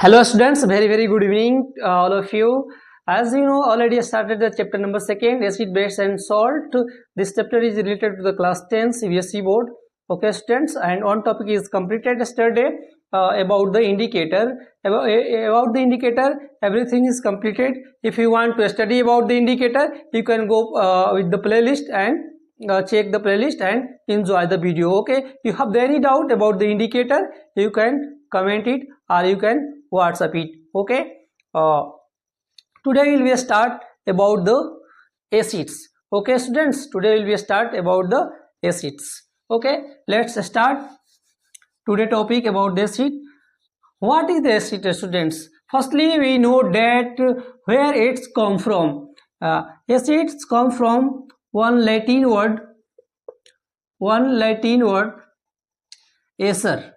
Hello students, very good evening all of you. As you know, already I started the chapter number 2, acid, base and salt. This chapter is related to the class 10 CBSE board. Okay students, and one topic is completed yesterday about the indicator. About the indicator, everything is completed. If you want to study about the indicator, you can go with the playlist and check the playlist and enjoy the video. Okay, you have any doubt about the indicator, you can comment it or you can WhatsApp it. Okay, today will be a start about the acids. Okay students, today will be a start about the acids. Okay, let's start today topic about the acid. What is the acid, students? Firstly, we know that where it's come from. Acids come from one Latin word acer.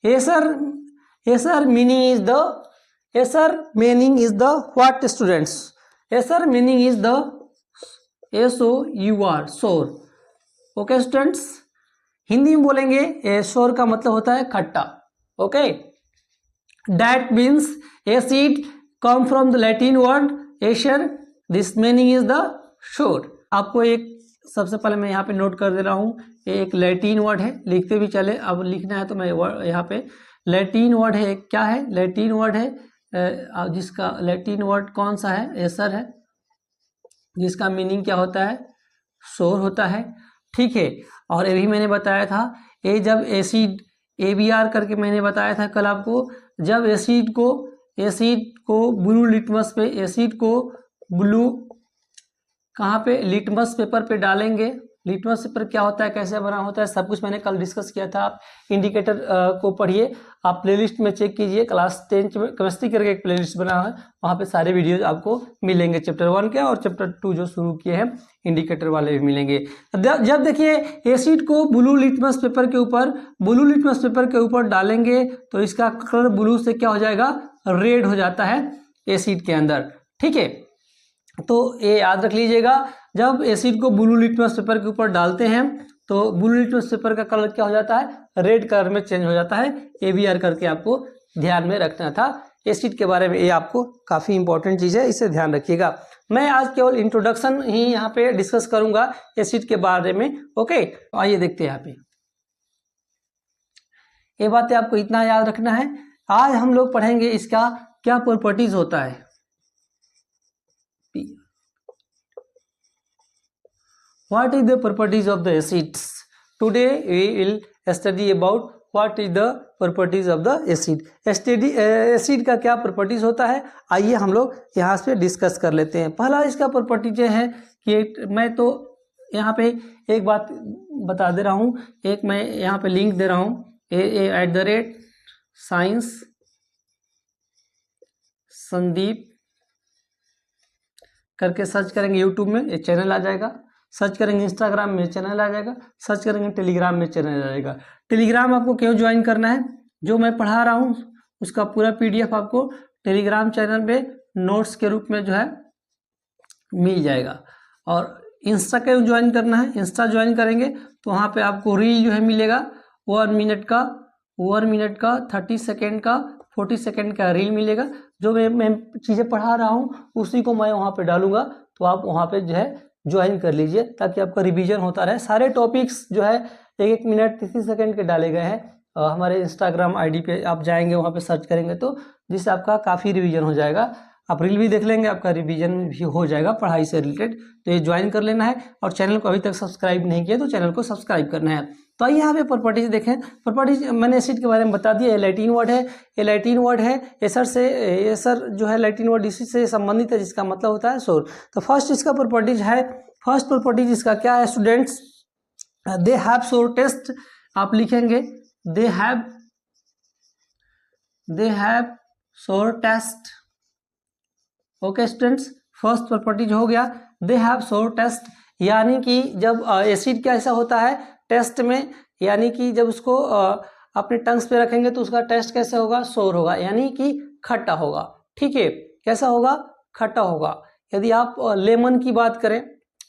Acer meaning is the what, students? Acer meaning is the SOUR, सोर. Okay students, Hindi में बोलेंगे सोर का मतलब होता है खट्टा. Okay, that means acid come from the Latin word Asher. This meaning is the सोर. आपको एक सबसे पहले मैं यहाँ पे नोट कर दे रहा हूँ, ये एक लैटिन वर्ड है, लिखते भी चले. अब लिखना है तो मैं यहाँ पे लैटिन वर्ड है. क्या है? लैटिन वर्ड है, जिसका लैटिन वर्ड कौन सा है? एसर है, जिसका मीनिंग क्या होता है? सोर होता है. ठीक है, और ये भी मैंने बताया था, ये जब एसिड ABR करके मैंने बताया था कल आपको, जब एसिड को ब्लू लिटमस पे, एसिड को ब्लू कहाँ पे? लिटमस पेपर पे डालेंगे. लिटमस पेपर क्या होता है, कैसे बना होता है, सब कुछ मैंने कल डिस्कस किया था. आप इंडिकेटर को पढ़िए, आप प्लेलिस्ट में चेक कीजिए. क्लास 10 में केमिस्ट्री करके एक प्लेलिस्ट बना है, वहाँ पे सारे वीडियोज आपको मिलेंगे, चैप्टर 1 के और चैप्टर 2 जो शुरू किए हैं इंडिकेटर वाले भी मिलेंगे. जब देखिए एसिड को ब्लू लिटमस पेपर के ऊपर डालेंगे तो इसका कलर ब्लू से क्या हो जाएगा? रेड हो जाता है एसिड के अंदर. ठीक है, तो ये याद रख लीजिएगा, जब एसिड को ब्लू लिटमस पेपर के ऊपर डालते हैं तो ब्लू लिटमस पेपर का कलर क्या हो जाता है? रेड कलर में चेंज हो जाता है. ABR करके आपको ध्यान में रखना था. एसिड के बारे में ये आपको काफ़ी इंपॉर्टेंट चीज़ है, इसे ध्यान रखिएगा. मैं आज केवल इंट्रोडक्शन ही यहाँ पे डिस्कस करूंगा एसिड के बारे में. ओके, आइए देखते हैं. यहाँ पे ये बातें आपको इतना याद रखना है. आज हम लोग पढ़ेंगे इसका क्या प्रॉपर्टीज होता है. What is the properties of the acids? Today we will study about what is the properties of the acid. Acid का क्या प्रॉपर्टीज होता है, आइए हम लोग यहाँ से डिस्कस कर लेते हैं. पहला इसका प्रॉपर्टी जो है कि मैं तो यहाँ पे एक बात बता दे रहा हूँ, एक मैं यहाँ पे लिंक दे रहा हूँ, @science संदीप करके सर्च करेंगे यूट्यूब में, ये चैनल आ जाएगा. सर्च करेंगे इंस्टाग्राम में, चैनल आ जाएगा. सर्च करेंगे टेलीग्राम में, चैनल आ जाएगा. टेलीग्राम आपको क्यों ज्वाइन करना है? जो मैं पढ़ा रहा हूँ उसका पूरा PDF आपको टेलीग्राम चैनल पे नोट्स के रूप में जो है मिल जाएगा. और इंस्टा क्यों ज्वाइन करना है? इंस्टा ज्वाइन करेंगे तो वहाँ पे आपको रील जो है मिलेगा, 1 मिनट का 30 सेकेंड का 40 सेकेंड का रील मिलेगा. जो मैं चीज़ें पढ़ा रहा हूँ उसी को मैं वहाँ पे डालूंगा, तो आप वहाँ पे जो है ज्वाइन कर लीजिए ताकि आपका रिवीजन होता रहे. सारे टॉपिक्स जो है 1 मिनट 30 सेकेंड के डाले गए हैं. हमारे इंस्टाग्राम ID पे आप जाएंगे, वहाँ पे सर्च करेंगे तो जिससे आपका काफ़ी रिवीजन हो जाएगा. आप रील भी देख लेंगे, आपका रिवीजन भी हो जाएगा पढ़ाई से रिलेटेड. तो ये ज्वाइन कर लेना है. और चैनल को अभी तक सब्सक्राइब नहीं किया तो चैनल को सब्सक्राइब करना है. तो आइए यहाँ पे प्रॉपर्टीज देखें. प्रॉपर्टीज मैंने एसिड के बारे में बता दिया. लैटिन वर्ड है. एसर जो है लैटिन वर्ड इसी से संबंधित है, जिसका मतलब होता है सोर. तो फर्स्ट इसका प्रॉपर्टीज इसका क्या है स्टूडेंट्स? दे हैव सोर टेस्ट. आप लिखेंगे दे हैव सोर test. Okay students, first properties हो गया दे हैव सोर टेस्ट. यानी कि जब एसिड क्या ऐसा होता है टेस्ट में, यानी कि जब उसको अपने टंग्स पे रखेंगे तो उसका टेस्ट कैसे होगा? सोर होगा, यानी कि खट्टा होगा. ठीक है, कैसा होगा? खट्टा होगा. यदि आप लेमन की बात करें,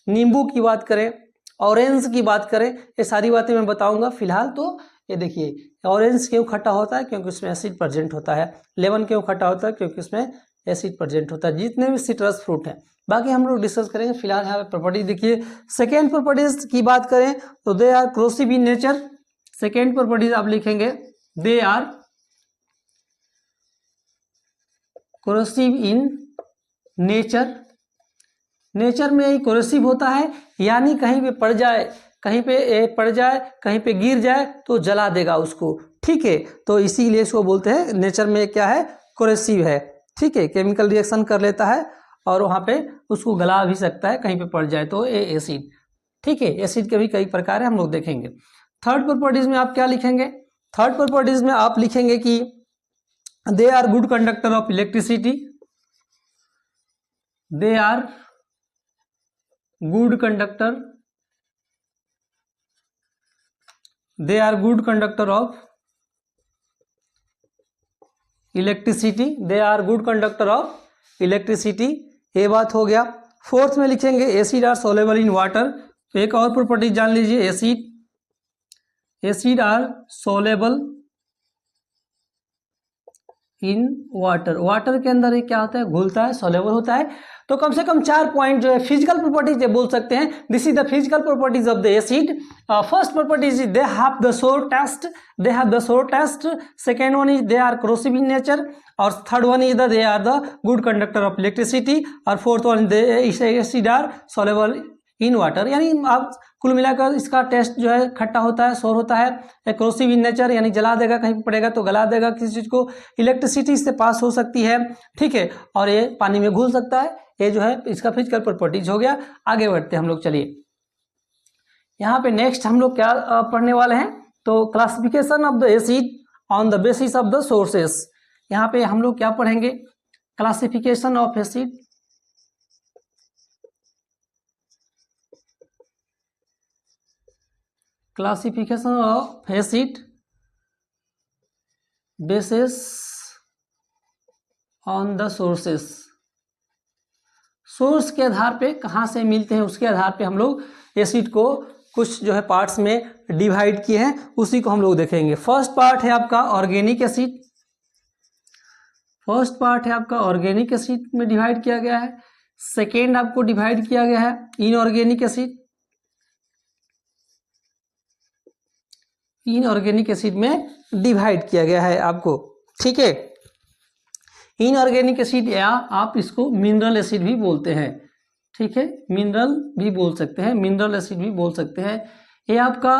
नींबू की बात करें, ऑरेंज की बात करें, ये सारी बातें मैं बताऊंगा. फिलहाल तो ये देखिए ऑरेंज क्यों खट्टा होता है, क्योंकि उसमें एसिड प्रेजेंट होता है। लेमन क्यों खट्टा होता है, क्योंकि उसमें एसिड प्रेजेंट होता है। जितने भी सिट्रस फ्रूट हैं, बाकी हम लोग डिस्कस करेंगे। फिलहाल यहाँ पे प्रॉपर्टीज देखिए। सेकेंड प्रॉपर्टीज की बात करें तो they are corrosive in nature. Second properties आप लिखेंगे they are corrosive in nature. Nature में ही कोरोसिव होता है, यानी कहीं पे पड़ जाए, कहीं पे पड़ जाए, कहीं पे गिर जाए तो जला देगा उसको, ठीक है। तो इसीलिए इसको बोलते हैं नेचर में क्या है, कोरोसिव है, ठीक है। केमिकल रिएक्शन कर लेता है और वहाँ पे उसको गला भी सकता है, कहीं पे पड़ जाए तो ये एसिड, ठीक है। एसिड के भी कई प्रकार है, हम लोग देखेंगे। थर्ड प्रॉपर्टीज में आप क्या लिखेंगे, थर्ड प्रॉपर्टीज में आप लिखेंगे कि they are good conductor of electricity. They are good conductor, they are good conductor of electricity. They are good conductor of electricity, ये बात हो गया। फोर्थ में लिखेंगे acid are soluble in water. तो एक और प्रॉपर्टी जान लीजिए, acid are soluble in water. Water के अंदर ये क्या होता है, घुलता है, सोलेबल होता है। तो कम से कम 4 पॉइंट जो है फिजिकल प्रॉपर्टीज ये बोल सकते हैं। This is the physical properties of the acid. First properties they have the sour taste, they have the sour taste. Second one is they are corrosive in nature, और third one is the they are the good conductor of electricity, और fourth one they acid are soluble in water. यानी आप कुल मिलाकर इसका test जो है खट्टा होता है, सोर होता है। कोरोसिव इन नेचर यानी जला देगा, कहीं पड़ेगा तो गला देगा किसी चीज को। इलेक्ट्रिसिटी इससे पास हो सकती है, ठीक है, और ये पानी में घुल सकता है। ये जो है इसका फिजिकल प्रॉपर्टीज हो गया। आगे बढ़ते हैं हम लोग, चलिए यहाँ पे नेक्स्ट हम लोग क्या पढ़ने वाले हैं, तो classification of the acid on the basis of the sources. यहाँ पे हम लोग क्या पढ़ेंगे, classification of acid, classification of acid basis on the sources. Source के आधार पे कहाँ से मिलते हैं, उसके आधार पे हम लोग एसिड को कुछ जो है पार्ट्स में डिवाइड किए हैं, उसी को हम लोग देखेंगे। फर्स्ट पार्ट है आपका ऑर्गेनिक एसिड। फर्स्ट पार्ट है आपका ऑर्गेनिक एसिड में डिवाइड किया गया है। सेकेंड आपको डिवाइड किया गया है इनऑर्गेनिक एसिड। इनऑर्गेनिक एसिड में डिवाइड किया गया है आपको, ठीक है। इनऑर्गेनिक एसिड या आप इसको मिनरल एसिड भी बोलते हैं, ठीक है, मिनरल भी बोल सकते हैं, मिनरल एसिड भी बोल सकते हैं, ये आपका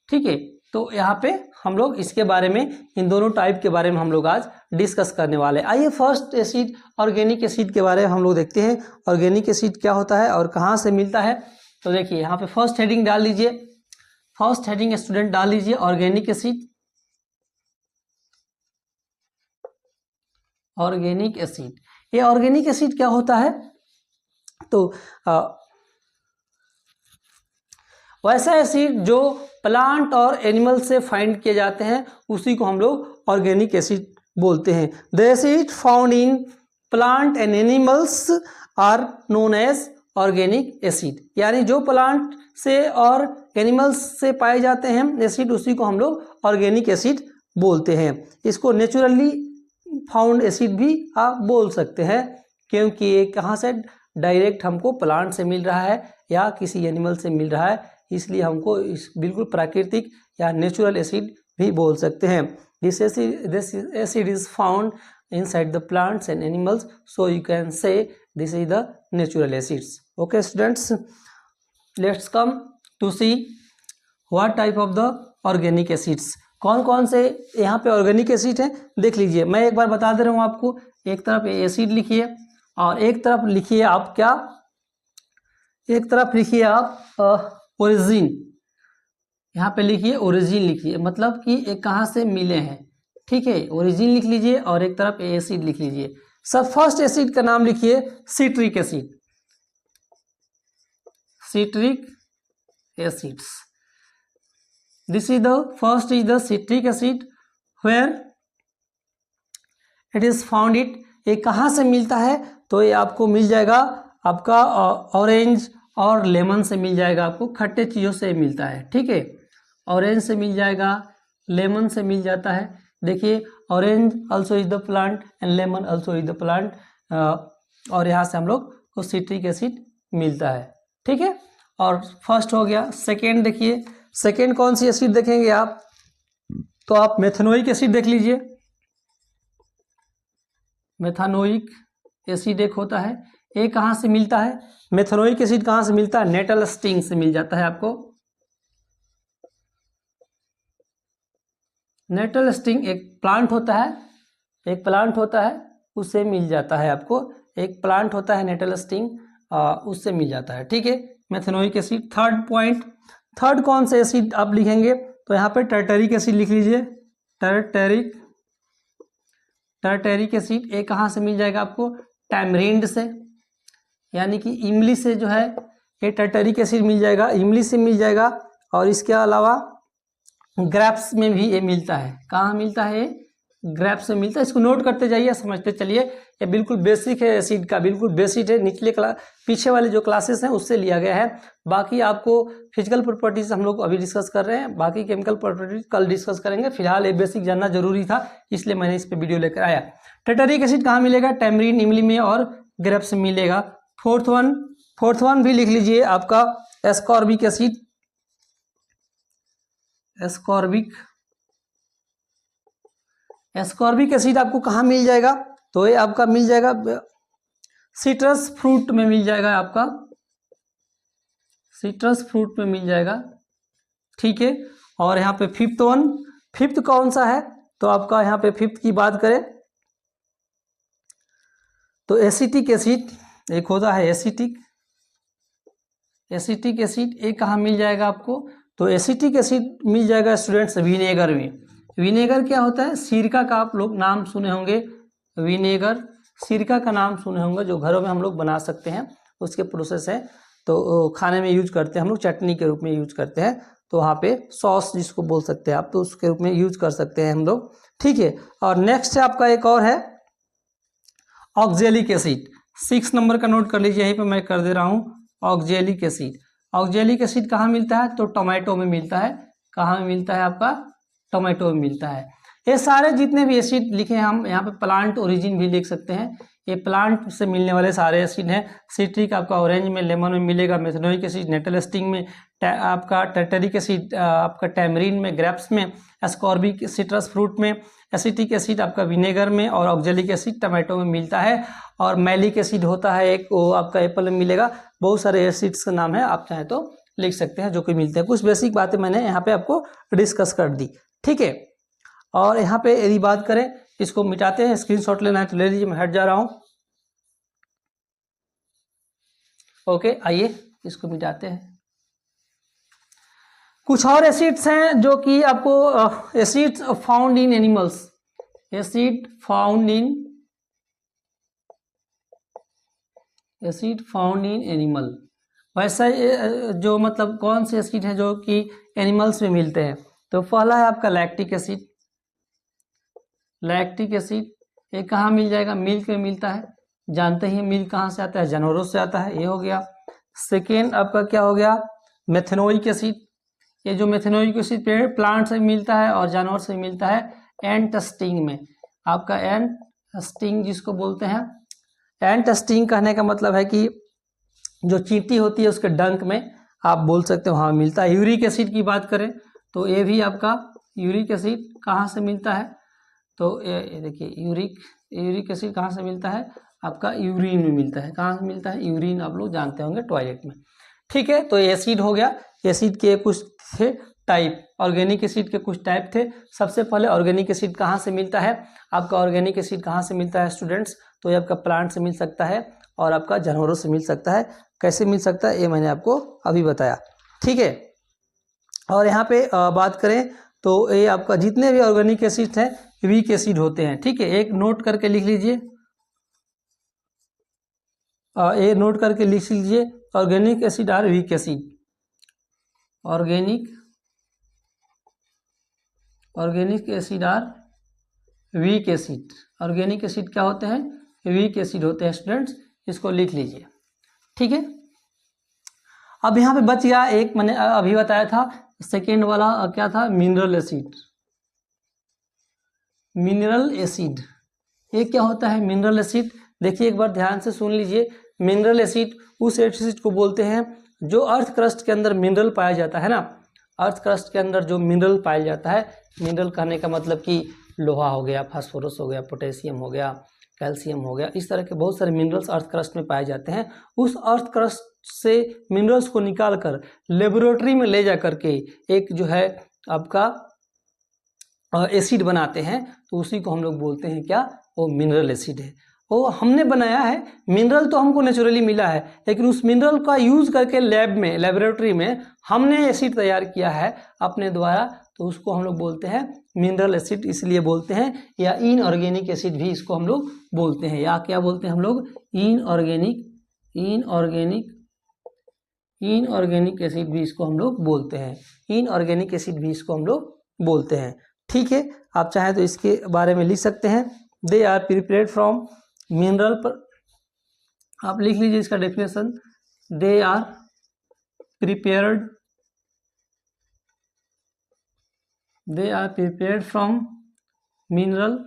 ठीक है। तो यहाँ पे हम लोग इसके बारे में, इन दोनों टाइप के बारे में हम लोग आज डिस्कस करने वाले हैं। आइए फर्स्ट एसिड ऑर्गेनिक एसिड के बारे में हम लोग देखते हैं, ऑर्गेनिक एसिड क्या होता है और कहाँ से मिलता है। तो देखिए यहाँ पे फर्स्ट हेडिंग डाल लीजिए, फर्स्ट हेडिंग स्टूडेंट डाल लीजिए ऑर्गेनिक एसिड। ऑर्गेनिक एसिड, ये ऑर्गेनिक एसिड क्या होता है, तो वैसा एसिड जो प्लांट और एनिमल से फाइंड किए जाते हैं उसी को हम लोग ऑर्गेनिक एसिड बोलते हैं। The acid found in plant and animals are known as organic acid. यानी जो प्लांट से और एनिमल्स से पाए जाते हैं एसिड, उसी को हम लोग ऑर्गेनिक एसिड बोलते हैं। इसको नेचुरली फाउंड एसिड भी आप बोल सकते हैं, क्योंकि ये कहाँ से डायरेक्ट हमको प्लांट से मिल रहा है या किसी एनिमल से मिल रहा है, इसलिए हमको इस बिल्कुल प्राकृतिक या नेचुरल एसिड भी बोल सकते हैं। This acid is found inside the plants and animals, so you can say this is the natural acids. Okay students, let's come to see what type of the organic acids. कौन कौन से यहाँ पे organic acid है देख लीजिए। मैं एक बार बता दे रहा हूँ आपको, एक तरफ एसिड लिखिए और एक तरफ लिखिए आप क्या, एक तरफ लिखिए आप ओरिजिन। यहाँ पे लिखिए ओरिजिन, लिखिए मतलब कि ये कहाँ से मिले हैं, ठीक है, ओरिजिन लिख लीजिए और एक तरफ एसिड लिख लीजिए। सब फर्स्ट एसिड का नाम लिखिए citric acid, citric acids. This is the first is the citric acid where it is found it. ये कहाँ से मिलता है, तो ये आपको मिल जाएगा आपका ऑरेंज और लेमन से मिल जाएगा, आपको खट्टे चीज़ों से मिलता है, ठीक है, ऑरेंज से मिल जाएगा, लेमन से मिल जाता है। देखिए orange also is the plant and lemon also is the plant, और यहाँ से हम लोग को सिट्रिक एसिड मिलता है। ठीक है, और फर्स्ट हो गया। सेकेंड देखिए, सेकेंड कौन सी एसिड देखेंगे आप, तो आप मेथनोइक एसिड देख लीजिए। मेथानोइक एसिड एक होता है, ये कहाँ से मिलता है, मेथनोइक एसिड कहाँ से मिलता है, नेटल स्टिंग से मिल जाता है आपको। नेटल स्टिंग एक प्लांट होता है, एक प्लांट होता है, उससे मिल जाता है आपको। एक प्लांट होता है नेटल स्टिंग, उससे मिल जाता है। ठीक है, methanoic acid. Third point, third कौन से एसिड आप लिखेंगे, तो यहाँ पे टर्टरिक एसिड लिख लीजिए। टर्टरिक एसिड ये कहाँ से मिल जाएगा आपको, टैमरिंड से, यानी कि इमली से जो है ये टर्टरिक एसिड मिल जाएगा, इमली से मिल जाएगा। और इसके अलावा ग्रेप्स में भी ये मिलता है। कहाँ मिलता है, ग्रेप्स में मिलता है। इसको नोट करते जाइए, समझते चलिए। ये बिल्कुल बेसिक है एसिड का, बिल्कुल बेसिक है। निचले पीछे वाले जो क्लासेस हैं उससे लिया गया है। बाकी आपको फिजिकल प्रॉपर्टीज हम लोग अभी डिस्कस कर रहे हैं, बाकी केमिकल प्रॉपर्टीज कल डिस्कस करेंगे। फिलहाल ये बेसिक जानना जरूरी था, इसलिए मैंने इस पर वीडियो लेकर आया। टर्टरिक एसिड कहाँ मिलेगा, टैमरिन, इमली में और ग्रेप्स में मिलेगा। फोर्थ वन भी लिख लीजिए आपका एस्कॉर्बिक एसिड। एस्कॉर्बिक एसिड आपको कहाँ मिल जाएगा, तो ये आपका मिल जाएगा सिट्रस फ्रूट में मिल जाएगा, आपका सिट्रस फ्रूट में मिल जाएगा। ठीक है, और यहाँ पे फिफ्थ कौन सा है, तो आपका यहाँ पे फिफ्थ की बात करें तो एसिटिक एसिड एक होता है, एसिटिक एसिड ये कहाँ मिल जाएगा आपको, तो एसिटिक एसिड मिल जाएगा स्टूडेंट्स विनेगर में। विनेगर क्या होता है, सिरका का आप लोग नाम सुने होंगे, विनेगर सिरका का नाम सुने होंगे, जो घरों में हम लोग बना सकते हैं, उसके प्रोसेस है। तो खाने में यूज करते हैं हम लोग, चटनी के रूप में यूज करते हैं। तो वहाँ पे सॉस जिसको बोल सकते हैं आप, तो उसके रूप में यूज कर सकते हैं हम लोग। ठीक है, और नेक्स्ट है आपका एक और है ऑक्जेलिक एसिड। 6 नंबर का नोट कर लीजिए, यहीं पे मैं कर दे रहा हूँ। ऑक्जेलिक एसिड, ऑक्जेलिक एसिड कहाँ मिलता है, तो टोमेटो में मिलता है। कहाँ में मिलता है आपका, टोमेटो में मिलता है। ये सारे जितने भी एसिड लिखे हैं हम यहाँ पे प्लांट ओरिजिन भी लिख सकते हैं, ये प्लांट से मिलने वाले सारे एसिड हैं। सिट्रिक आपका ऑरेंज में, लेमन में मिलेगा, मेथनोइक एसिड नेटल स्टिंग में, आपका टर्टरिक एसिड आपका टैमरिन में, ग्रेप्स में, एस्कॉर्बिक सिट्रस फ्रूट में, एसिटिक एसिड आपका विनेगर में, और ऑक्जेलिक एसिड टमाटो में मिलता है। और मैलिक एसिड होता है एक, वो आपका एप्पल में मिलेगा। बहुत सारे एसिड्स का नाम है, आप चाहें तो लिख सकते हैं जो कि मिलते हैं। कुछ बेसिक बातें मैंने यहाँ पे आपको डिस्कस कर दी। ठीक है, और यहाँ पे यदि बात करें, इसको मिटाते हैं, स्क्रीनशॉट लेना है तो ले लीजिए, मैं हट जा रहा हूँ। ओके, आइए इसको मिटाते हैं। कुछ और एसिड्स हैं जो कि आपको acids found in animals, acid found in animal. वैसा जो मतलब कौन से एसिड है जो कि एनिमल्स में मिलते हैं, तो पहला है आपका लैक्टिक एसिड। लैक्टिक एसिड ये कहाँ मिल जाएगा, मिल्क में मिलता है। जानते ही मिल्क कहाँ से आता है, जानवरों से आता है, ये हो गया। सेकेंड आपका क्या हो गया, मेथनोइक एसिड। ये जो मेथनोइक एसिड पेड़ प्लांट से मिलता है और जानवर से मिलता है एंट स्टिंग में। आपका एंट स्टिंग जिसको बोलते हैं, एंट स्टिंग कहने का मतलब है कि जो चींटी होती है उसके डंक में आप बोल सकते हो, वहाँ मिलता है। यूरिक एसिड की बात करें तो ये भी आपका यूरिक एसिड कहाँ से मिलता है, तो ये देखिए यूरिक एसिड कहाँ से मिलता है, आपका यूरिन में मिलता है। कहाँ से मिलता है, यूरिन आप लोग जानते होंगे, टॉयलेट में। ठीक है, तो एसिड हो गया। एसिड के कुछ थे टाइप, ऑर्गेनिक एसिड के कुछ टाइप थे। सबसे पहले ऑर्गेनिक एसिड कहाँ से मिलता है, आपका ऑर्गेनिक एसिड कहाँ से मिलता है स्टूडेंट्स, तो ये आपका प्लांट से मिल सकता है और आपका जानवरों से मिल सकता है। कैसे मिल सकता है ये मैंने आपको अभी बताया। ठीक है, और यहाँ पे बात करें तो ये आपका जितने भी ऑर्गेनिक एसिड हैं वीक एसिड होते हैं। ठीक है, एक नोट करके लिख लीजिए, ये नोट करके लिख लीजिए, organic acid are weak acid. Organic acid are weak acid. Organic acid क्या होते हैं, वीक एसिड होते हैं स्टूडेंट्स, इसको लिख लीजिए। ठीक है, अब यहाँ पे बच गया एक, मैंने अभी बताया था सेकेंड वाला क्या था, मिनरल एसिड। Mineral acid. ये क्या होता है मिनरल एसिड? देखिए एक बार ध्यान से सुन लीजिए। मिनरल एसिड उस एसिड को बोलते हैं जो अर्थ क्रस्ट के अंदर मिनरल पाया जाता है ना। अर्थ क्रस्ट के अंदर जो मिनरल पाया जाता है, मिनरल कहने का मतलब कि लोहा हो गया, फास्फोरस हो गया, पोटेशियम हो गया, कैल्शियम हो गया, इस तरह के बहुत सारे मिनरल्स अर्थ क्रस्ट में पाए जाते हैं। उस अर्थ क्रस्ट से मिनरल्स को निकाल कर लेबोरेटरी में ले जा करके एक जो है आपका एसिड बनाते हैं, तो उसी को हम लोग बोलते हैं क्या? वो मिनरल एसिड है। वो हमने बनाया है। मिनरल तो हमको नेचुरली मिला है, लेकिन उस मिनरल का यूज करके लैब में, लेबोरेटरी में हमने एसिड तैयार किया है अपने द्वारा, तो उसको हम लोग बोलते हैं मिनरल एसिड। इसलिए बोलते हैं, या इनऑर्गेनिक एसिड भी इसको हम लोग बोलते हैं। या क्या बोलते हैं हम लोग? इनऑर्गेनिक एसिड भी इसको हम लोग बोलते हैं। इनऑर्गेनिक एसिड भी इसको हम लोग बोलते हैं। ठीक है, आप चाहें तो इसके बारे में लिख सकते हैं। They are prepared from mineral, पर आप लिख लीजिए इसका definition. They are prepared from mineral.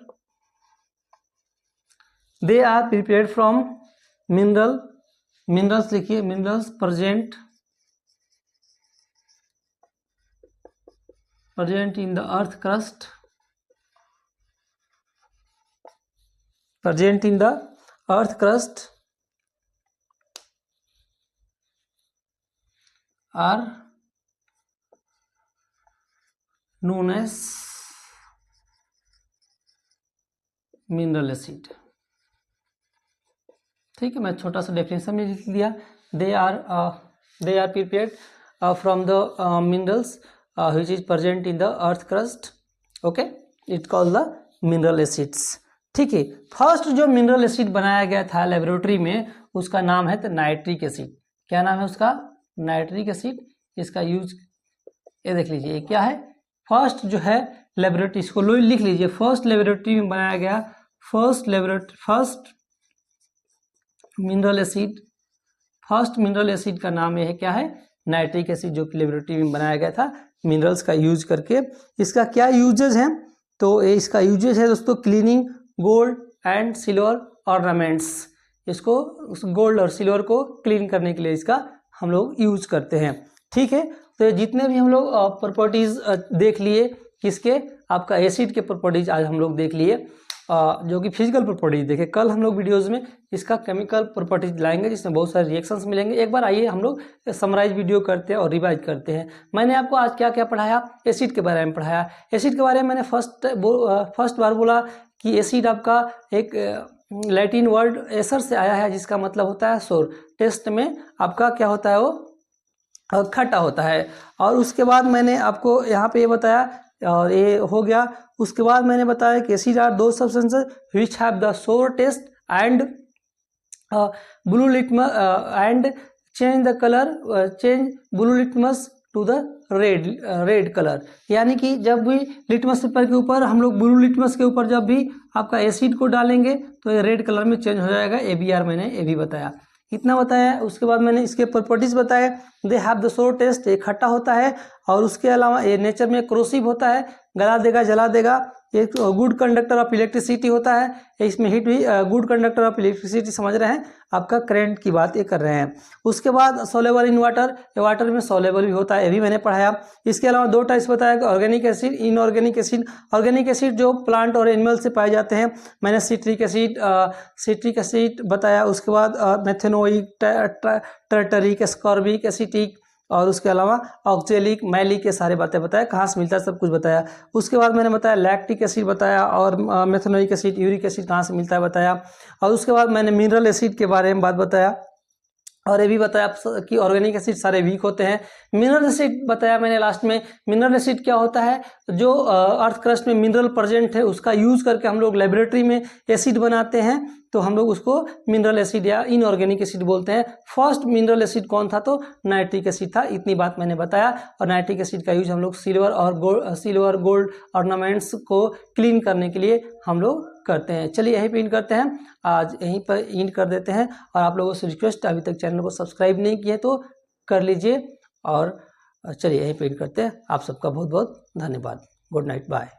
They are prepared from mineral. Minerals लिखिए, minerals present in the earth crust, present in the earth crust are known as mineral acid। ठीक है, मैं छोटा सा डेफिनेशन में लिख दिया। They are prepared from the minerals which is present in the earth crust, okay, it called the mineral acids। ठीक है, फर्स्ट जो मिनरल एसिड बनाया गया था लेबोरेटरी में, उसका नाम है तो नाइट्रिक एसिड। क्या नाम है उसका? Nitric acid. इसका यूज ये देख लीजिए, ये क्या है? फर्स्ट जो है लेबोरेटरी, इसको लिख लीजिए, फर्स्ट लेबोरेटरी में बनाया गया फर्स्ट मिनरल एसिड का नाम यह है, क्या है? नाइट्रिक एसिड, जो कि लेबोरेटरी में बनाया गया था मिनरल्स का यूज करके। इसका क्या यूजेज है? तो इसका यूजेज है दोस्तों, cleaning gold and silver ornaments. इसको गोल्ड और सिल्वर को क्लीन करने के लिए इसका हम लोग यूज करते हैं। ठीक है, तो जितने भी हम लोग प्रॉपर्टीज देख लिए, किसके? आपका एसिड के प्रॉपर्टीज आज हम लोग देख लिए, जो कि फिजिकल प्रॉपर्टीज देखे। कल हम लोग वीडियोस में इसका केमिकल प्रॉपर्टीज लाएंगे, जिसमें बहुत सारे रिएक्शंस मिलेंगे। एक बार आइए हम लोग समराइज वीडियो करते हैं और रिवाइज करते हैं। मैंने आपको आज क्या क्या पढ़ाया? एसिड के बारे में पढ़ाया। एसिड के बारे में मैंने फर्स्ट बार बोला कि एसिड आपका एक लैटिन वर्ड एसर से आया है, जिसका मतलब होता है सोर। टेस्ट में आपका क्या होता है? वो खट्टा होता है। और उसके बाद मैंने आपको यहाँ पे ये बताया, और ये हो गया। उसके बाद मैंने बताया कि acid are those substances which have the sour taste and blue litmus and change the colour, change blue litmus to the red colour. यानी कि जब भी लिटमस पेपर के ऊपर हम लोग ब्लू लिटमस के ऊपर जब भी आपका एसिड को डालेंगे तो ये रेड कलर में चेंज हो जाएगा। ABR मैंने ये भी बताया, इतना बताया। उसके बाद मैंने इसके प्रॉपर्टीज बताए। दे हैव द सोर टेस्ट, ये खट्टा होता है, और उसके अलावा ये नेचर में क्रोसिव होता है, गला देगा, जला देगा। एक गुड कंडक्टर ऑफ इलेक्ट्रिसिटी होता है, इसमें हीट भी गुड कंडक्टर ऑफ इलेक्ट्रिसिटी, समझ रहे हैं? आपका करंट की बात ये कर रहे हैं। उसके बाद सोलेबल इन वाटर, वाटर में सोलेबल भी होता है, ये भी मैंने पढ़ाया। इसके अलावा दो टाइप्स बताया कि organic acid, inorganic acid. Organic acid जो प्लांट और एनिमल से पाए जाते हैं, मैंने सिट्रिक एसिड बताया। उसके बाद मेथेनोइक, टर्टरिक, एस्कॉर्बिक, एसिटिक, और उसके अलावा ऑक्जेलिक, मैलिक, के सारे बातें बताया, कहाँ से मिलता है सब कुछ बताया। उसके बाद मैंने बताया लैक्टिक एसिड बताया, और मेथेनोइक एसिड, यूरिक एसिड कहाँ से मिलता है बताया। और उसके बाद मैंने मिनरल एसिड के बारे में बात बताया, और ये भी बताया कि ऑर्गेनिक एसिड सारे वीक होते हैं। मिनरल एसिड बताया मैंने लास्ट में। मिनरल एसिड क्या होता है? जो अर्थ क्रस्ट में मिनरल प्रेजेंट है, उसका यूज करके हम लोग लेबोरेटरी में एसिड बनाते हैं, तो हम लोग उसको मिनरल एसिड या इनऑर्गेनिक एसिड बोलते हैं। फर्स्ट मिनरल एसिड कौन था? तो नाइट्रिक एसिड था। इतनी बात मैंने बताया। और नाइट्रिक एसिड का यूज हम लोग सिल्वर गोल्ड ऑर्नामेंट्स को क्लीन करने के लिए हम लोग करते हैं। चलिए यहीं पे इंड करते हैं, आज यहीं पर इंड कर देते हैं। और आप लोगों से रिक्वेस्ट, अभी तक चैनल को सब्सक्राइब नहीं किए तो कर लीजिए। और चलिए यहीं पे इंड करते हैं। आप सबका बहुत बहुत धन्यवाद। Good night, bye.